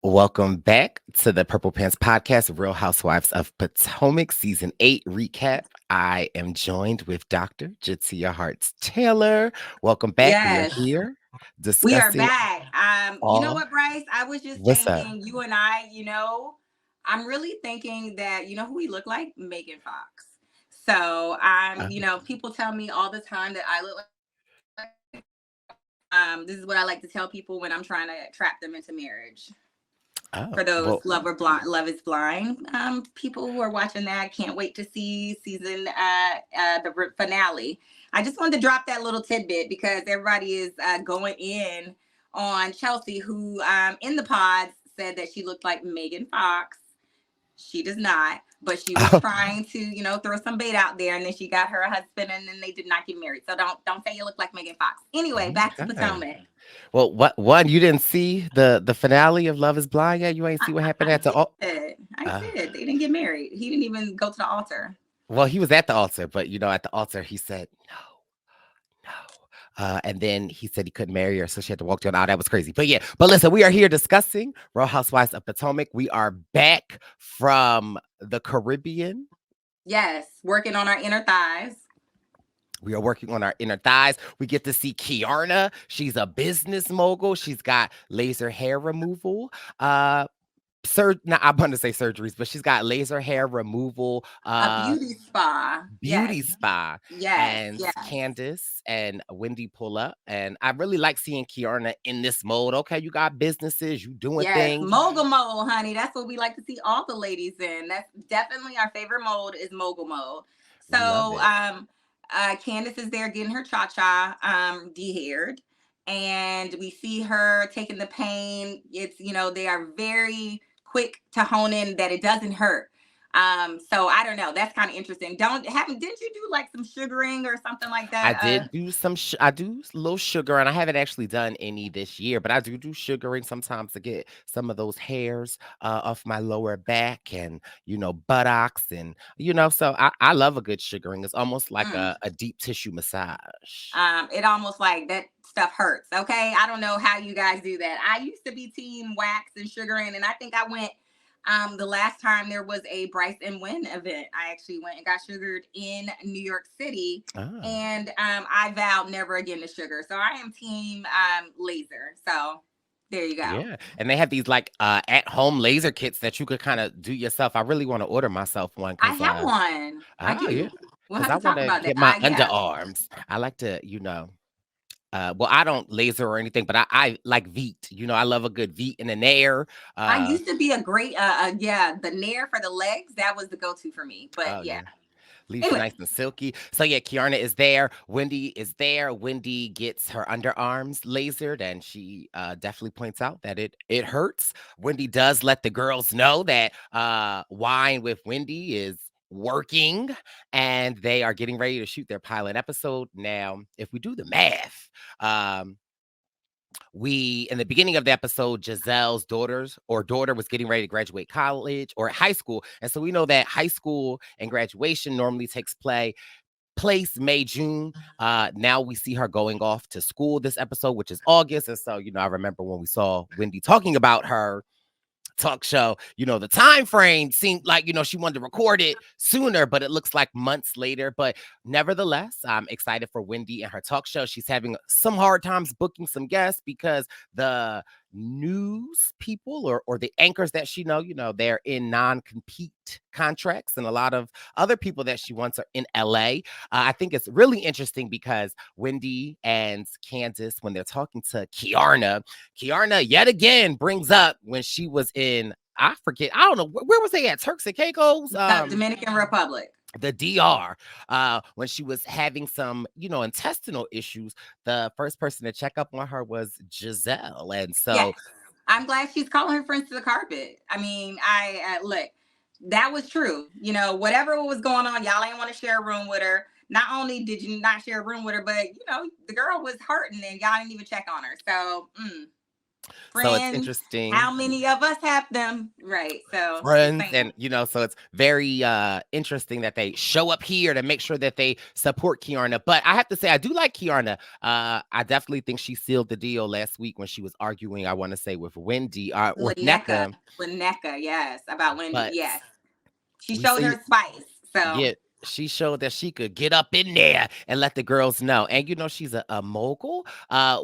Welcome back to the Purple Pants Podcast, Real Housewives of Potomac, Season 8 recap. I am joined with Dr. Jatia Hart's Taylor. Welcome back. We are Yes, here we are discussing back. You know all. what, Bryce? I was just What's up? thinking, you and I, I'm really thinking that who we look like? Megan Fox. So Uh, people tell me all the time that I look like. This is what I like to tell people when I'm trying to trap them into marriage. For those well, Love is Blind people who are watching that, can't wait to see season the finale. I just wanted to drop that little tidbit because everybody is going in on Chelsea, who in the pods said that she looked like Megan Fox. She does not, but she was trying to, throw some bait out there, and then she got her husband, and then they did not get married. So don't say you look like Megan Fox. Anyway, back to okay. Potomac. Well, what one you didn't see the finale of Love Is Blind yet? You ain't see what happened I at the did. I uh, did. They didn't get married. He didn't even go to the altar. well, he was at the altar, but at the altar he said no. And then he said he couldn't marry her, so she had to walk down. Oh, that was crazy. But yeah, but listen, we are here discussing Real Housewives of Potomac. We are back from the Caribbean. Yes, working on our inner thighs. We are working on our inner thighs. We get to see Kiarna. She's a business mogul. She's got laser hair removal. I'm going to say surgeries, but she's got laser hair removal, A beauty spa. beauty Yes, spa, yes, and yes, Candace and Wendy pull up. And I really like seeing Kiarna in this mode. Okay, you got businesses, you doing yes. things. Mogul mode, honey. That's what we like to see all the ladies in. That's definitely our favorite mode is mogul mode. Love So, it. Candace is there getting her cha-cha de-haired. And we see her taking the pain. It's, they are very quick to hone in that it doesn't hurt. So I don't know. That's kind of interesting. Didn't you do like some sugaring or something like I that? did do I do a little sugar, and I haven't actually done any this year, but I do sugaring sometimes to get some of those hairs off my lower back and buttocks, and so I love a good sugaring. It's almost like Mm. a deep tissue massage. It almost like that stuff hurts. Okay. I don't know how you guys do that. I used to be team wax and sugaring, and I think I went the last time there was a Bryce and Wynn event. I actually went and got sugared in New York City, Ah. and I vowed never again to sugar. So I am team laser. So there you go. Yeah, and they have these like at home laser kits that you could kind of do yourself. I really want to order myself one I because have one. I yeah, do. We'll because have I to want talk to about that. get my Yeah. underarms. I like to, well, I don't laser or anything, but I like Veet. I love a good Veet in the nair. I Uh, used to be a great yeah, the nair for the legs, that was the go-to for me. But oh yeah. yeah. Leaves you Anyway, nice and silky. So yeah, Kiarna is there. Wendy is there. Wendy gets her underarms lasered, and she definitely points out that it hurts. Wendy does let the girls know that Wine with Wendy is working, and they are getting ready to shoot their pilot episode. Now, if we do the math, um, we in the beginning of the episode, Giselle's daughter was getting ready to graduate college or high school, and so we know that high school and graduation normally takes place May, June. Now we see her going off to school this episode, which is August. And so, I remember when we saw Wendy talking about her talk show, the time frame seemed like, she wanted to record it sooner, but it looks like months later. But nevertheless, I'm excited for Wendy and her talk show. She's having some hard times booking some guests because the news people or the anchors that she they're in non-compete contracts, and a lot of other people that she wants are in LA. I think it's really interesting because Wendy and Candace, when they're talking to Kiarna yet again brings up when she was in, I forget, I don't know, where was they at? Turks and Caicos? the Dominican Republic. The DR, when she was having some, intestinal issues. The first person to check up on her was Gizelle. And Yes. so, I'm glad she's calling her friends to the carpet. I mean, I look, that was true. Whatever was going on, y'all ain't want to share a room with her. Not only did you not share a room with her, but the girl was hurting and y'all didn't even check on her. So So it's Friends. interesting. How many of us have them? Right. So just Friends, saying. and so it's very interesting that they show up here to make sure that they support Kiarna. But I have to say I do like Kiarna. I definitely think she sealed the deal last week when she was arguing, I want to say, with Wendy, with Wineka. NECA. Wineka, yes. About Wendy. But Yes. She we showed see, her spice. So yeah, she showed that she could get up in there and let the girls know. And she's a mogul.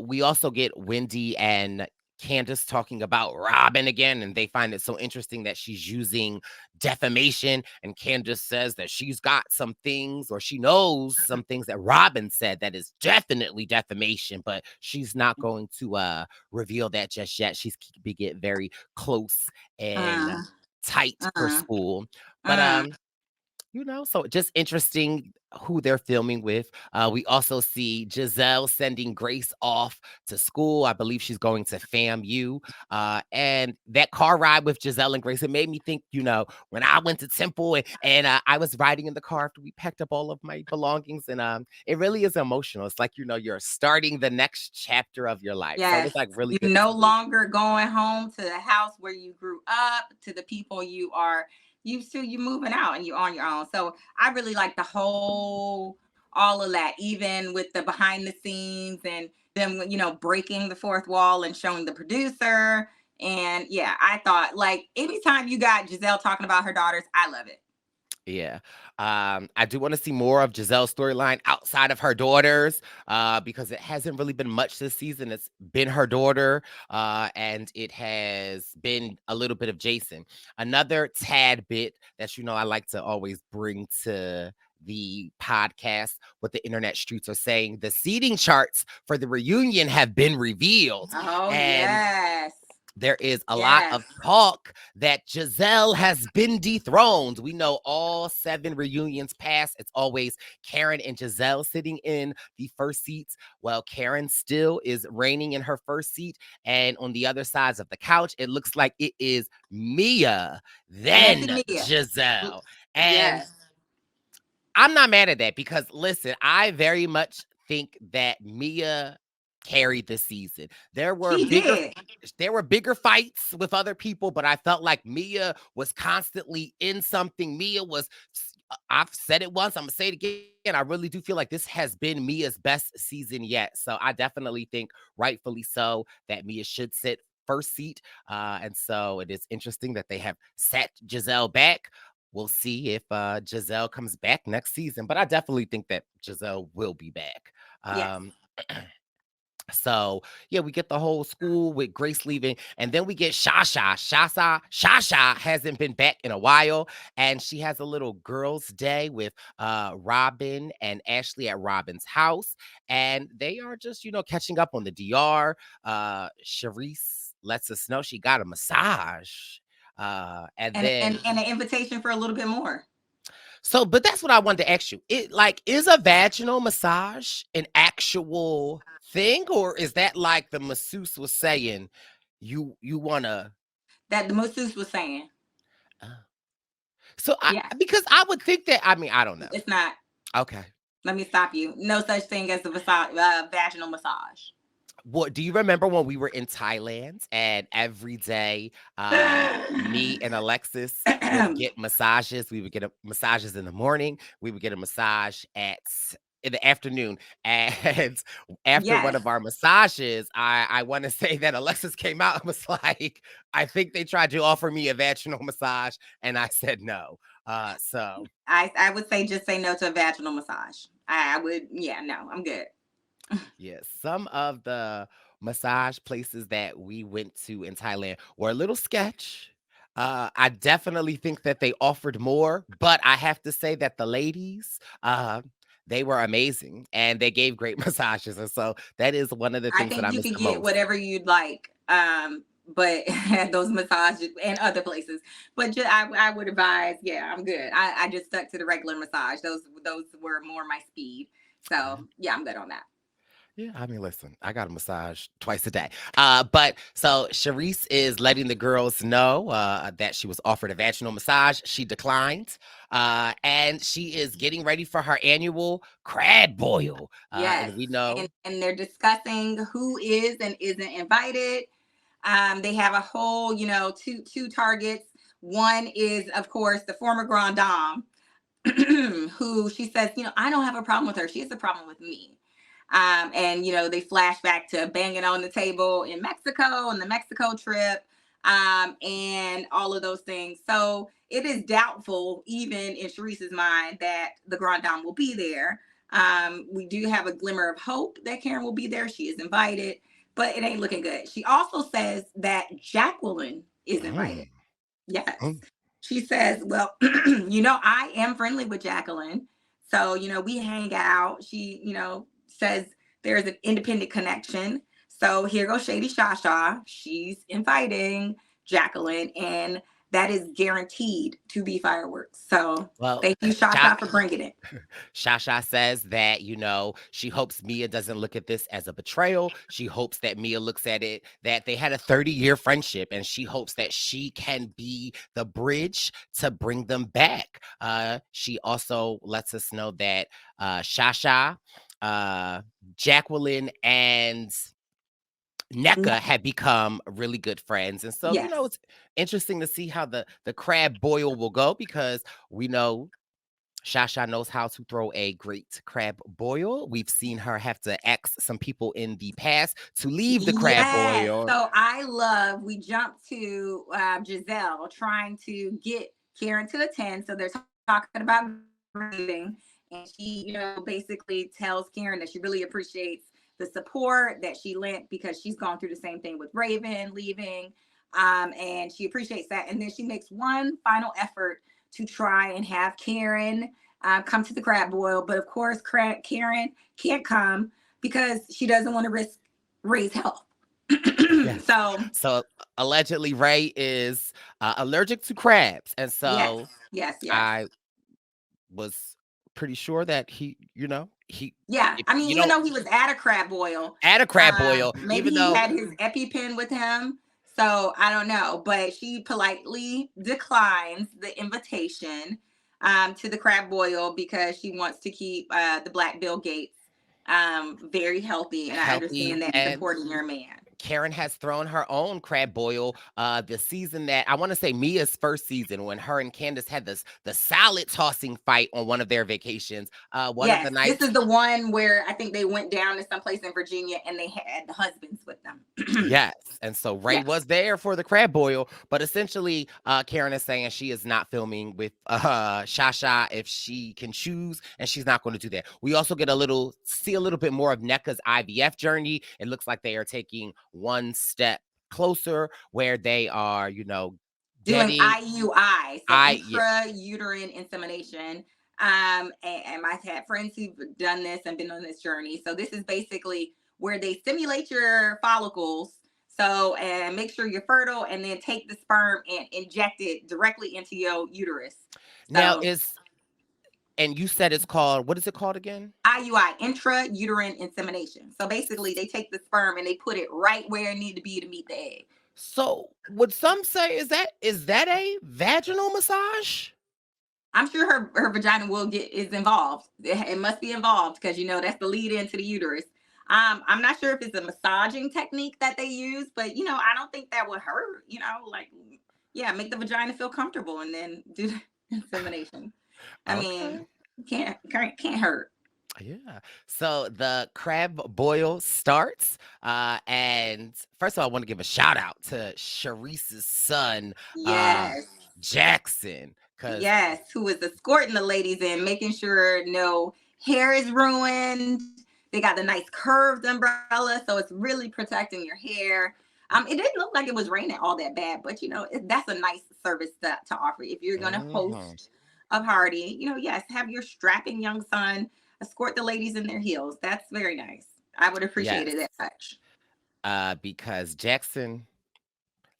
We also get Wendy and Candace talking about Robin again, and they find it so interesting that she's using defamation. And Candace says that she's got some things, or she knows some things that Robin said that is definitely defamation, but she's not going to reveal that just yet. She's keeping it very close and uh, tight for uh, school. But uh. so just interesting who they're filming with. We also see Gizelle sending Grace off to school. I believe she's going to FAMU. And that car ride with Gizelle and Grace, it made me think, when I went to Temple and I was riding in the car after we packed up all of my belongings. And it really is emotional. It's like, you're starting the next chapter of your life. So it Yes. was like really You're good to no see. longer going home to the house where you grew up, to the people you are used to. You moving out and you're on your own. So I really like the whole, all of that, even with the behind the scenes and them, breaking the fourth wall and showing the producer. And yeah, I thought, like, anytime you got Gizelle talking about her daughters, I love it. Yeah. I do want to see more of Giselle's storyline outside of her daughters, because it hasn't really been much this season. It's been her daughter, and it has been a little bit of Jason. Another tad bit that I like to always bring to the podcast, what the internet streets are saying. The seating charts for the reunion have been revealed. Oh, And yes. there is a lot Yes. of talk that Gizelle has been dethroned. We know all 7 reunions past, it's always Karen and Gizelle sitting in the first seats. Well, Karen still is reigning in her first seat. And on the other sides of the couch, it looks like it is Mia, Auntie then Mia. Giselle. And Yes. I'm not mad at that because listen, I very much think that Mia carried the season. She did. There were bigger fights with other people, but I felt like Mia was constantly in something. I've said it once, I'm gonna say it again. I really do feel like this has been Mia's best season yet. So I definitely think, rightfully so, that Mia should sit first seat. And so it is interesting that they have set Gizelle back. We'll see if Gizelle comes back next season, but I definitely think that Gizelle will be back. Yes. Um, so yeah, we get the whole school with Grace leaving, and then we get Shasha. Shasha hasn't been back in a while, and she has a little girls' day with Robin and Ashley at Robin's house, and they are just catching up on the DR. Sharice lets us know she got a massage. And and then and, and an invitation for a little bit more. but that's what I wanted to ask you. Is a vaginal massage an actual thing, or is that like the masseuse was saying, you wanna? That the masseuse was saying. Uh, so I Yeah, because I would think that. I mean, I don't know. it's not. Okay. Let me stop you. No such thing as a vaginal massage. What do you remember when we were in Thailand and every day, me and Alexis would get massages? We would get massages in the morning. We would get a massage in the afternoon. And after one Yes, of our massages, I want to say that Alexis came out and was like, "I think they tried to offer me a vaginal massage," and I said no. So I would say just say no to a vaginal massage. I would. Yeah, no, I'm good. yeah, some of the massage places that we went to in Thailand were a little sketch. I definitely think that they offered more, but I have to say that the ladies, they were amazing and they gave great massages. And so that is one of the I things that think I you miss could the get most. whatever you'd like. But those massages and other places. But I would advise, yeah, I'm good. I just stuck to the regular massage. Those were more my speed. Yeah. So yeah, I'm good on that. Yeah, I mean, listen, I got a massage twice a day. But so Sharice is letting the girls know that she was offered a vaginal massage. She declined. And she is getting ready for her annual crab boil. Yes. And we know, And they're discussing who is and isn't invited. They have a whole, two targets. One is, of course, the former Grand Dame, who she says, I don't have a problem with her. She has a problem with me. And they flash back to banging on the table in Mexico and the Mexico trip, and all of those things. So it is doubtful, even in Sharice's mind, that the Grand Dame will be there. We do have a glimmer of hope that Karen will be there. She is invited, but it ain't looking good. She also says that Jacqueline is invited. Mm, Yes. mm. She says, well, I am friendly with Jacqueline. So, we hang out. She, says there's an independent connection. So here goes Shady Shasha. She's inviting Jacqueline, and that is guaranteed to be fireworks. So Well, thank you, Sha Shasha, for bringing it. Shasha says that, she hopes Mia doesn't look at this as a betrayal. She hopes that Mia looks at it that they had a 30-year friendship, and she hopes that she can be the bridge to bring them back. She also lets us know that Shasha, uh, Jacqueline, and NECA Next. had become really good friends. And so, Yes. it's interesting to see how the crab boil will go, because we know Shasha knows how to throw a great crab boil. We've seen her have to ask some people in the past to leave the crab Yes. boil. So we jumped to Gizelle trying to get Karen to attend. So they're talking about grieving. And she, basically tells Karen that she really appreciates the support that she lent, because she's gone through the same thing with Raven leaving. And she appreciates that. And then she makes one final effort to try and have Karen come to the crab boil. But of course, Karen can't come because she doesn't want to raise health. Yes. So So allegedly, Ray is allergic to crabs. And yes, so yes, yes. I was pretty sure that he, Yeah, if I mean, you even don't though he was at a crab boil, add a crab boil, maybe even he though had his EpiPen with him. So I don't know, but she politely declines the invitation to the crab boil because she wants to keep the Black Bill Gates very healthy, and I healthy, understand that in and supporting your man. Karen has thrown her own crab boil. The season that I want to say Mia's first season, when her and Candace had the salad tossing fight on one of their vacations. One of the Yes, this nights, is the one where I think they went down to someplace in Virginia and they had the husbands with them. yes, and so Ray Yes. was there for the crab boil, but essentially, Karen is saying she is not filming with Shasha if she can choose, and she's not going to do that. We also see a little bit more of NECA's IVF journey. It looks like they are taking one step closer, where they are, Doing getting IUI, so I yeah, intrauterine insemination. And I've had friends who've done this and been on this journey. So this is basically where they stimulate your follicles, so and make sure you're fertile, and then take the sperm and inject it directly into your uterus. now So is and you said it's called, what is it called again? IUI, intrauterine insemination. So basically, they take the sperm and they put it right where it need to be to meet the egg. So would some say, is that a vaginal massage? I'm sure her vagina will get is involved. It must be involved because that's the lead into the uterus. I'm not sure if it's a massaging technique that they use, but I don't think that would hurt. Like, yeah, make the vagina feel comfortable and then do the insemination. I mean, Okay. can't hurt. Yeah. So the crab boil starts. And first of all, I want to give a shout out to Sharice's son, uh, Yes. Jackson. Cause Yes, who is escorting the ladies in, making sure no hair is ruined. They got the nice curved umbrella, so it's really protecting your hair. It didn't look like it was raining all that bad, but that's a nice service to offer. If you're gonna mhm, host a party, yes, have your strapping young son escort the ladies in their heels. That's very nice. I would appreciate yes. it that much. Because Jackson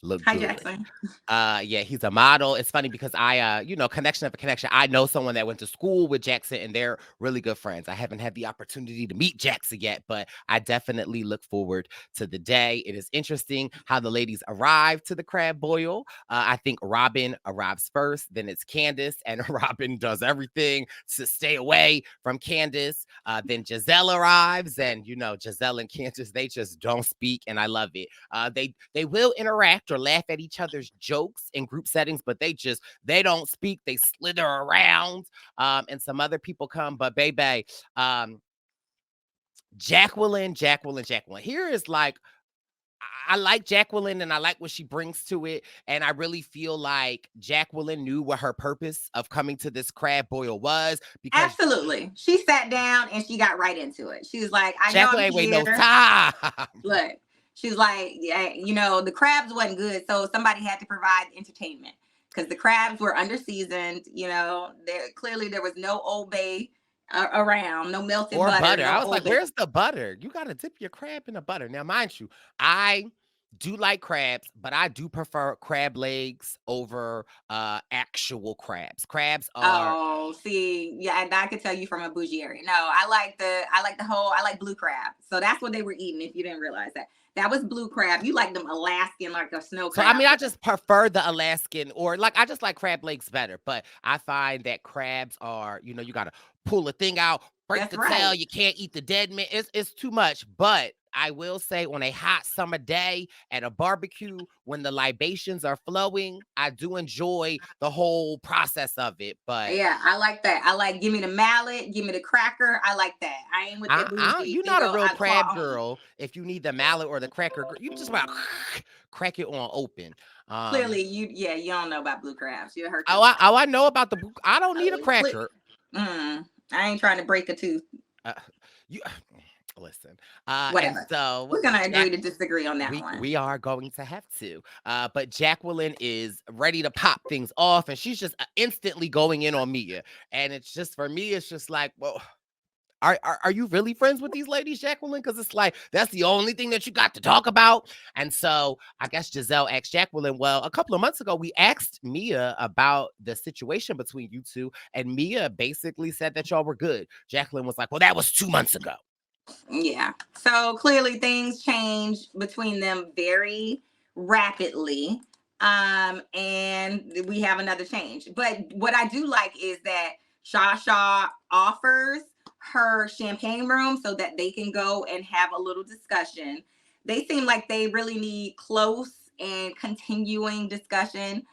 look Hi, good. Jackson. Yeah, he's a model. It's funny because connection of a connection. I know someone that went to school with Jackson and they're really good friends. I haven't had the opportunity to meet Jackson yet, but I definitely look forward to the day. It is interesting how the ladies arrive to the crab boil. I think Robin arrives first, then it's Candace, and Robin does everything to stay away from Candace. Then Gizelle arrives, and Gizelle and Candace, they just don't speak, and I love it. They will interact or laugh at each other's jokes in group settings, but they don't speak. They slither around, and some other people come. But baby, Jacqueline. Here is like I like Jacqueline and I like what she brings to it. And I really feel like Jacqueline knew what her purpose of coming to this crab boil was because Absolutely. She sat down and she got right into it. She was like, I know I'm Jacqueline ain't wait no here. time. Look, she was like, yeah, the crabs wasn't good, so somebody had to provide entertainment because the crabs were under seasoned. There was no Old Bay around, no melted Or butter, butter. I no was Old like, Bay. where's the butter? You got to dip your crab in the butter. Now, mind you, I do like crabs, but I do prefer crab legs over actual crabs. Crabs are Oh, see, yeah, and I could tell you from a bougie area. No, I like blue crab. So that's what they were eating. If you didn't realize that, that was blue crab. You like them Alaskan, like a snow so I crab. mean, I just prefer the Alaskan or like I just like crab legs better, but I find that crabs are, you gotta pull a thing out, break That's the tail, right. you can't eat the dead meat. It's too much. But I will say on a hot summer day at a barbecue when the libations are flowing, I do enjoy the whole process of it. But Yeah, I like that. I like give me the mallet, give me the cracker. I like that. I ain't with that bougie you're not a single real claw crab only. girl if you need the mallet or the cracker. You just about crack it on open. Clearly, you don't know about blue crabs. You'll hurt I, yourself. oh, I know about I don't need a Cle- cracker. I ain't trying to break a tooth. Uh, you listen. And Whatever. so We're gonna Jack, agree to disagree on that one. we are going to have to. But Jacqueline is ready to pop things off, and she's just instantly going in on Mia. And it's just for me, it's just like, well. Are you really friends with these ladies, Jacqueline? Because it's like that's the only thing that you got to talk about. And so I guess Gizelle asked Jacqueline, well, a couple of months ago, we asked Mia about the situation between you two, and Mia basically said that y'all were good. Jacqueline was like, well, that was 2 months ago. Yeah. So clearly things change between them very rapidly. And we have another change. But what I do like is that Shasha offers her champagne room so that they can go and have a little discussion. They seem like they really need close and continuing discussion.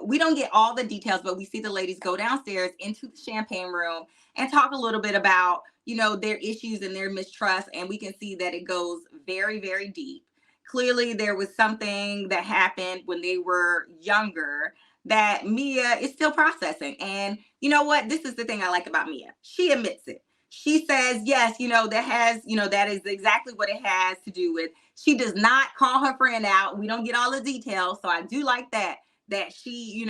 We don't get all the details, but we see the ladies go downstairs into the champagne room and talk a little bit about their issues and their mistrust, and we can see that it goes very, very deep. Clearly there was something that happened when they were younger that Mia is still processing. And you know what, this is the thing I like about Mia, she admits it. She says yes, that is exactly what it has to do with. She does not call her friend out. We don't get all the details, so I do like that she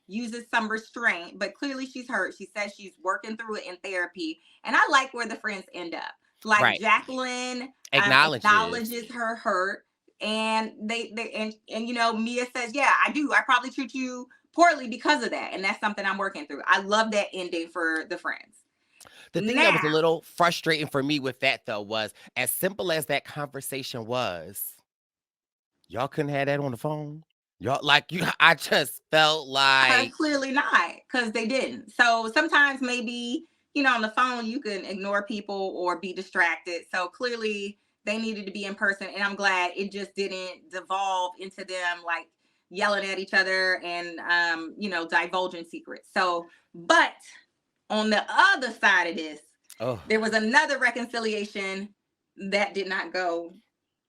uses some restraint, but clearly she's hurt. She says she's working through it in therapy. And I like where the friends end up. Like Right. Jacqueline Acknowledges. acknowledges her hurt. And Mia says, yeah, I do. I probably treat you poorly because of that. And that's something I'm working through. I love that ending for the friends. The thing that was a Now, little frustrating for me with that though was as simple as that conversation was, y'all couldn't have that on the phone. Y'all like you I just felt like clearly not, because they didn't. So sometimes maybe, on the phone, you can ignore people or be distracted. So clearly they needed to be in person. And I'm glad it just didn't devolve into them like yelling at each other and, divulging secrets. So, but on the other side of this, oh. there was another reconciliation that did not go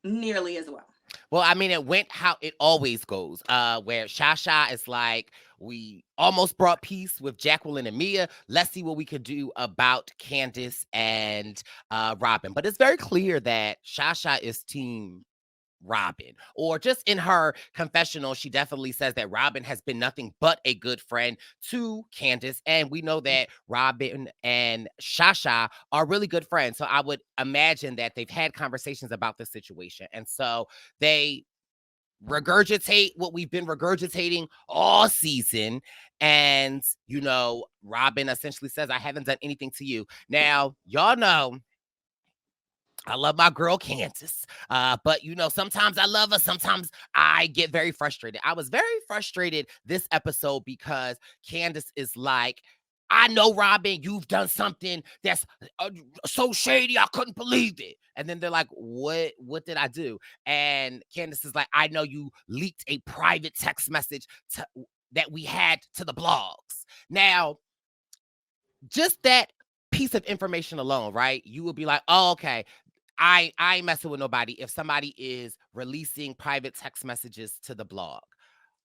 nearly as well. Well, I mean, it went how it always goes, where Shasha is like, we almost brought peace with Jacqueline and Mia. Let's see what we could do about Candace and Robin. But it's very clear that Shasha is team Robin, or just in her confessional, she definitely says that Robin has been nothing but a good friend to Candace. And we know that Robin and Shasha are really good friends. So I would imagine that they've had conversations about this situation. And so they regurgitate what we've been regurgitating all season. And, Robin essentially says, I haven't done anything to you. Now, y'all know I love my girl Candace. But sometimes I love her, sometimes I get very frustrated. I was very frustrated this episode because Candace is like, I know, Robin, you've done something that's so shady. I couldn't believe it. And then they're like, What did I do? And Candace is like, I know you leaked a private text message that we had to the blogs. Now, just that piece of information alone, right? You would be like, oh, okay. I ain't messing with nobody if somebody is releasing private text messages to the blog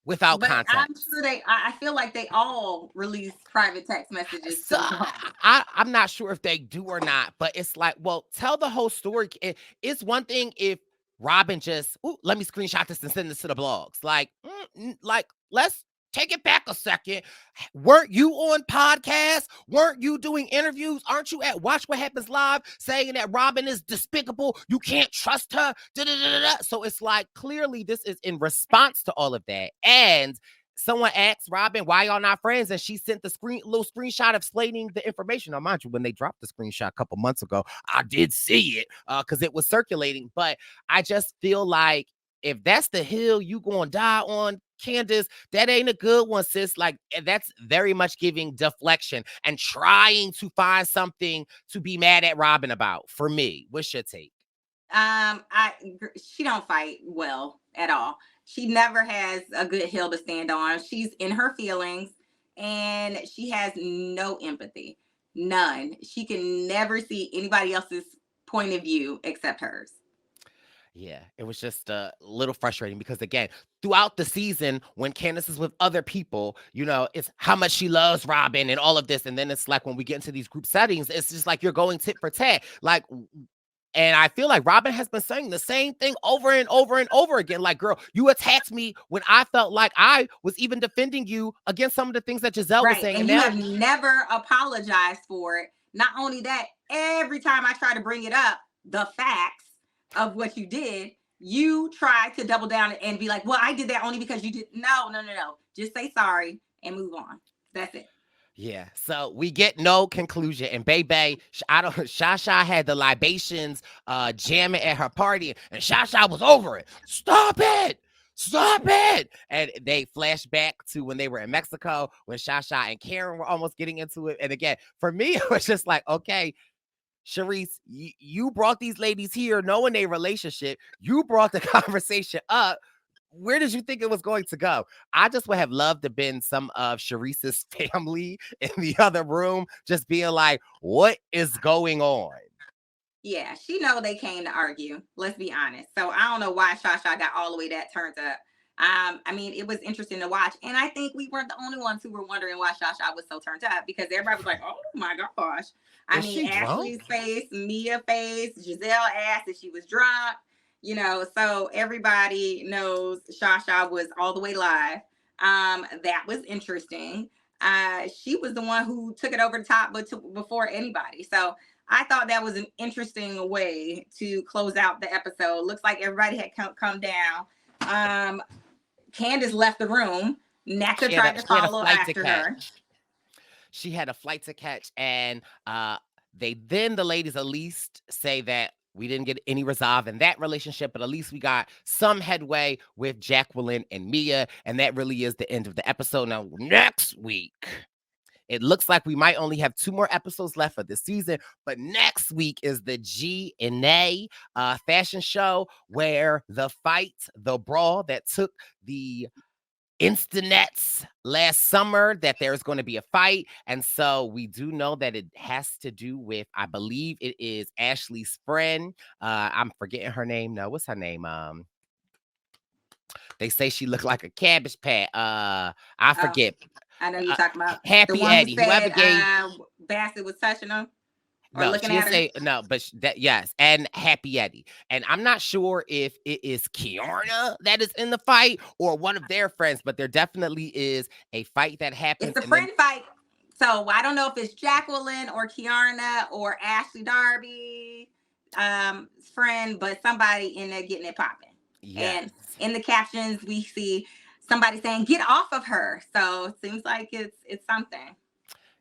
without But I'm context. sure I feel like they all release private text messages So to the blog. I'm not sure if they do or not, but it's like, well, tell the whole story. It's one thing if Robin just, ooh, let me screenshot this and send this to the blogs. Like, let's take it back a second. Weren't you on podcasts? Weren't you doing interviews? Aren't you at Watch What Happens Live saying that Robin is despicable? You can't trust her. Da-da-da-da-da. So it's like, clearly this is in response to all of that. And someone asked Robin, why y'all not friends? And she sent the little screenshot explaining the information. Now, mind you, when they dropped the screenshot a couple months ago, I did see it because it was circulating. But I just feel like if that's the hill you gonna die on, Candace, that ain't a good one, sis. Like, that's very much giving deflection and trying to find something to be mad at Robin about. For me, what's your take? I She don't fight well at all. She never has a good hill to stand on. She's in her feelings and she has no empathy. None. She can never see anybody else's point of view except hers. Yeah, it was just a little frustrating because, again, throughout the season, when Candace is with other people, it's how much she loves Robin and all of this. And then it's like when we get into these group settings, it's just like you're going tit for tat. Like, and I feel like Robin has been saying the same thing over and over and over again. Like, girl, you attacked me when I felt like I was even defending you against some of the things that Gizelle was Right. saying. And And you now, have never apologized for it. Not only that, every time I try to bring it up, the facts of what you did, you try to double down and be like, well, I did that only because you did. No, no, no, no. Just say sorry and move on. That's it. yeah, so we get no conclusion. And Bebe, I don't. Shasha had the libations jamming at her party, and Shasha was over it. Stop it! Stop it! And they flash back to when they were in Mexico, when Shasha and Karen were almost getting into it. And again, for me, it was just like, okay, Sharice, you brought these ladies here knowing their relationship. You brought the conversation up. Where did you think it was going to go? I just would have loved to have been some of Sharice's family in the other room, just being like, what is going on? Yeah, she know they came to argue. Let's be honest. So I don't know why Shasha got all the way that turned up. I mean, it was interesting to watch, and I think we weren't the only ones who were wondering why Shasha was so turned up because everybody was like, "Oh my gosh!" I Is mean, she drunk? Ashley's face, Mia face, Gizelle asked if she was drunk. So everybody knows Shasha was all the way live. That was interesting. She was the one who took it over the top, but before anybody. So I thought that was an interesting way to close out the episode. Looks like everybody had come down. Candace left the room. Naka tried to She had a follow flight to after her. catch. She had a flight to catch, and the ladies at least say that we didn't get any resolve in that relationship, but at least we got some headway with Jacqueline and Mia, and that really is the end of the episode. Now, next week, it looks like we might only have 2 more episodes left for this season, but next week is the G and A fashion show where the brawl that took the Instanets last summer, that there's going to be a fight. And so we do know that it has to do with, I believe it is Ashley's friend. I'm forgetting her name. No, what's her name? They say she looked like a cabbage patch. I Oh, forget. I know you're Uh, talking about the Happy one who Eddie, whoever said gave. Bassett was touching her or No, looking she didn't at her. say no, but yes, and Happy Eddie. And I'm not sure if it is Kiarna that is in the fight or one of their friends, but there definitely is a fight that It's happens. a And then friend fight. So I don't know if it's Jacqueline or Kiarna or Ashley Darby friend, but somebody in there getting it popping. Yes. And in the captions, we see somebody saying, "Get off of her." So it seems like it's something.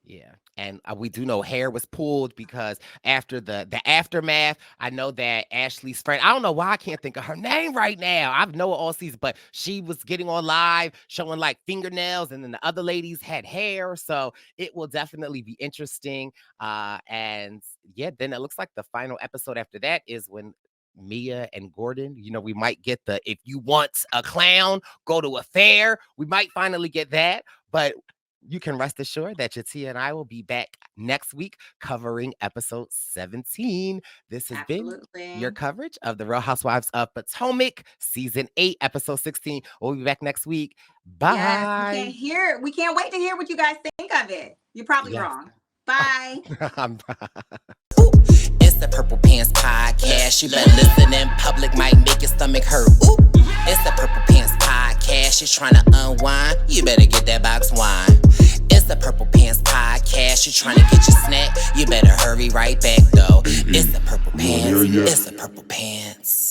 Yeah, and we do know hair was pulled because after the aftermath, I know that Ashley's friend. I don't know why I can't think of her name right now. I've known her all season, but she was getting on live showing like fingernails, and then the other ladies had hair. So it will definitely be interesting. And yeah, then it looks like the final episode after that is when Mia and Gordon, we might get the if you want a clown, go to a fair. We might finally get that. But you can rest assured that Jatia and I will be back next week covering episode 17. This has been your Absolutely. coverage of the Real Housewives of Potomac, season 8, episode 16. We'll be back next week. Yes, Bye. we can't wait to hear what you guys think of it. You're probably Yes. wrong. Bye. It's the Purple Pants Podcast. You better listen in public, might make your stomach hurt. Ooh. It's the Purple Pants Podcast. You're trying to unwind, you better get that box wine. It's the Purple Pants Podcast. You're trying to get your snack, you better hurry right back though. It's the Purple Pants. It's the Purple Pants.